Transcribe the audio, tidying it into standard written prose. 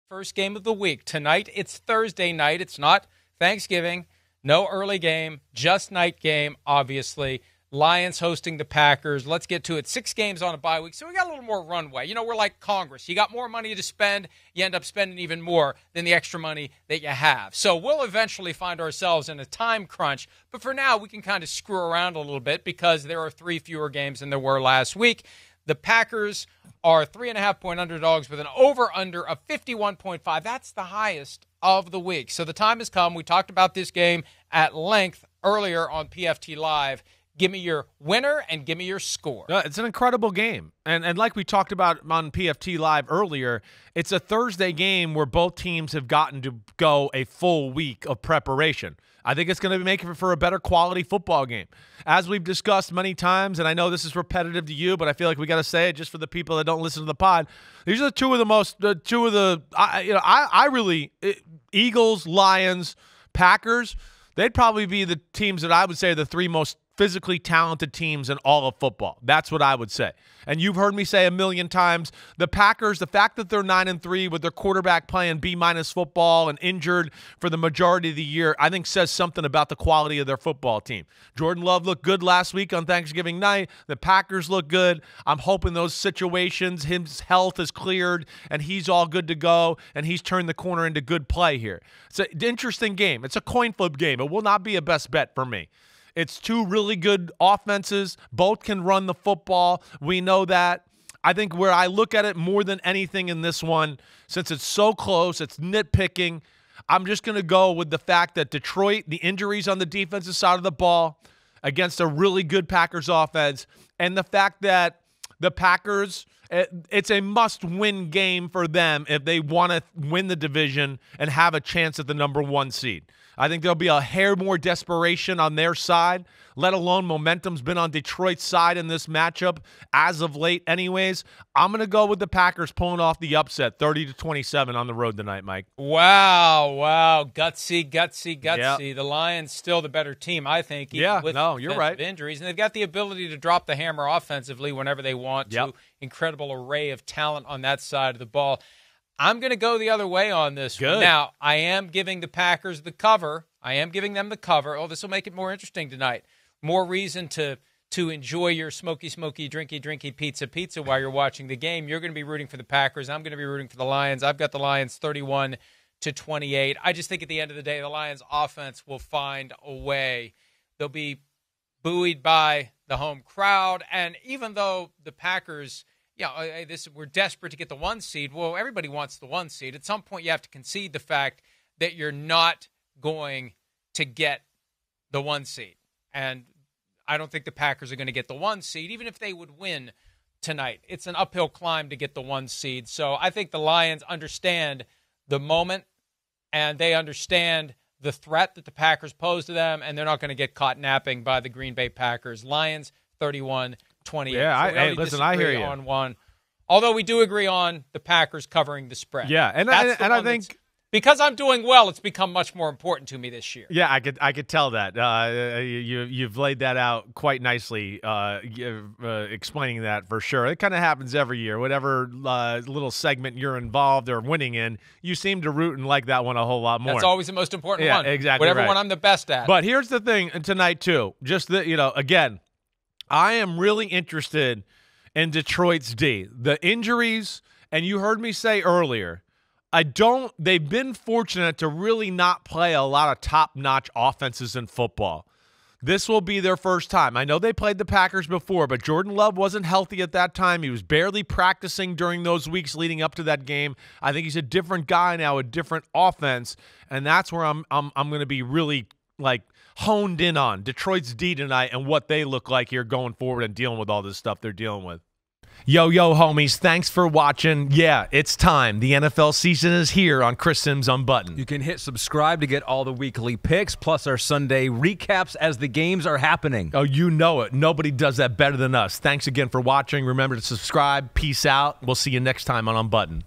First game of the week. Tonight, it's Thursday night. It's not Thanksgiving. No early game, just night game, obviously. Lions hosting the Packers. Let's get to it. 6 games on a bye week, so we got a little more runway. You know, we're like Congress. You got more money to spend, you end up spending even more than the extra money that you have. So we'll eventually find ourselves in a time crunch, but for now, we can kind of screw around a little bit because there are 3 fewer games than there were last week. The Packers are 3.5-point underdogs with an over-under of 51.5. That's the highest of the week. So the time has come. We talked about this game at length earlier on PFT Live. Give me your winner and give me your score. It's an incredible game. And like we talked about on PFT Live earlier, it's a Thursday game where both teams have gotten to go a full week of preparation. I think it's going to make it for a better quality football game. As we've discussed many times, and I know this is repetitive to you, but I feel like we got to say it just for the people that don't listen to the pod. These are Eagles, Lions, Packers, they'd probably be the teams that I would say are the 3 most physically talented teams in all of football. That's what I would say. And you've heard me say a million times, the Packers, the fact that they're 9-3 with their quarterback playing B- football and injured for the majority of the year, I think says something about the quality of their football team. Jordan Love looked good last week on Thanksgiving night. The Packers look good. I'm hoping those situations, his health is cleared and he's all good to go and he's turned the corner into good play here. It's an interesting game. It's a coin flip game. It will not be a best bet for me. It's 2 really good offenses. Both can run the football. We know that. I think where I look at it more than anything in this one, since it's so close, it's nitpicking, I'm just going to go with the fact that Detroit, the injuries on the defensive side of the ball against a really good Packers offense, and the fact that the Packers, it's a must-win game for them if they want to win the division and have a chance at the number 1 seed. I think there'll be a hair more desperation on their side, let alone momentum's been on Detroit's side in this matchup as of late anyways. I'm going to go with the Packers pulling off the upset, 30-27 on the road tonight, Mike. Wow. Gutsy. Yep. The Lions still the better team, I think, even with you're right. injuries. And they've got the ability to drop the hammer offensively whenever they want to. Yep. Incredible array of talent on that side of the ball. I'm going to go the other way on this one. Now, I am giving the Packers the cover. I am giving them the cover. Oh, this will make it more interesting tonight. More reason to enjoy your smoky, drinky pizza while you're watching the game. You're going to be rooting for the Packers. I'm going to be rooting for the Lions. I've got the Lions 31-28. I just think at the end of the day, the Lions offense will find a way. They'll be buoyed by the home crowd. And even though the Packers, we're desperate to get the 1 seed. Well, everybody wants the 1 seed. At some point, you have to concede the fact that you're not going to get the 1 seed. And I don't think the Packers are going to get the 1 seed, even if they would win tonight. It's an uphill climb to get the 1 seed. So I think the Lions understand the moment, and they understand the threat that the Packers pose to them, and they're not going to get caught napping by the Green Bay Packers. Lions 31-28. Yeah, listen, I hear you. On one. Although we do agree on the Packers covering the spread. Yeah, and I think because I'm doing well, it's become much more important to me this year. Yeah, I could tell that. You've laid that out quite nicely, explaining that for sure. It kind of happens every year. Whatever little segment you're involved or winning in, you seem to root and like that one a whole lot more. That's always the most important one. Exactly. Whatever right. one I'm the best at. But here's the thing tonight too. Just that, again, I am really interested in Detroit's D. The injuries, and you heard me say earlier, they've been fortunate to really not play a lot of top-notch offenses in football. This will be their first time. I know they played the Packers before, but Jordan Love wasn't healthy at that time. He was barely practicing during those weeks leading up to that game. I think he's a different guy now, a different offense, and that's where I'm going to be really honed in on Detroit's D tonight and what they look like here going forward and dealing with all this stuff they're dealing with. Yo, homies, thanks for watching. Yeah, it's time. The NFL season is here on Chris Simms Unbuttoned. You can hit subscribe to get all the weekly picks, plus our Sunday recaps as the games are happening. Oh, you know it. Nobody does that better than us. Thanks again for watching. Remember to subscribe. Peace out. We'll see you next time on Unbuttoned.